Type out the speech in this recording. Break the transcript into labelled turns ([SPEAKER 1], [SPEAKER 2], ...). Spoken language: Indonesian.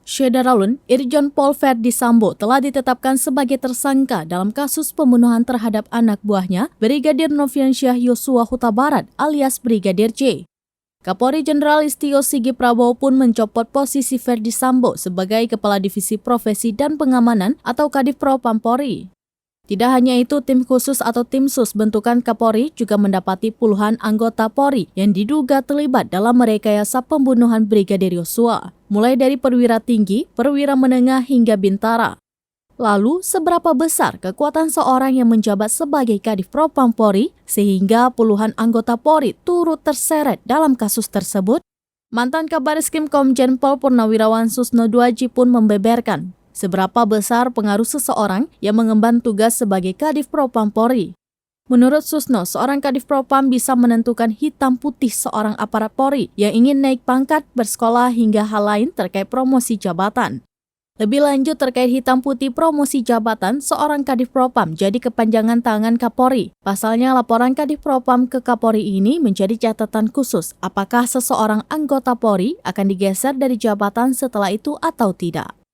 [SPEAKER 1] Syederalun, Irjen Pol Verdi Sambo telah ditetapkan sebagai tersangka dalam kasus pembunuhan terhadap anak buahnya, Brigadir Nofriansyah Yosua Huta Barat alias Brigadir J. Kapolri Jenderal Listio Sigit Prabowo pun mencopot posisi Verdi Sambo sebagai Kepala Divisi Profesi dan Pengamanan atau Kadif Propam Polri. Tidak hanya itu, tim khusus atau tim sus bentukan Kapolri juga mendapati puluhan anggota Polri yang diduga terlibat dalam merekayasa pembunuhan Brigadir Yosua, mulai dari perwira tinggi, perwira menengah hingga bintara. Lalu, seberapa besar kekuatan seorang yang menjabat sebagai Kadif Propam Polri sehingga puluhan anggota Polri turut terseret dalam kasus tersebut? Mantan Kabariskim Komjen Pol Purnawirawan Susno Duaji pun membeberkan seberapa besar pengaruh seseorang yang mengemban tugas sebagai Kadif Propam Polri. Menurut Susno, seorang Kadif Propam bisa menentukan hitam putih seorang aparat Polri yang ingin naik pangkat, bersekolah, hingga hal lain terkait promosi jabatan. Lebih lanjut terkait hitam putih promosi jabatan, seorang Kadif Propam jadi kepanjangan tangan Kapolri. Pasalnya laporan Kadif Propam ke Kapolri ini menjadi catatan khusus apakah seseorang anggota Polri akan digeser dari jabatan setelah itu atau tidak.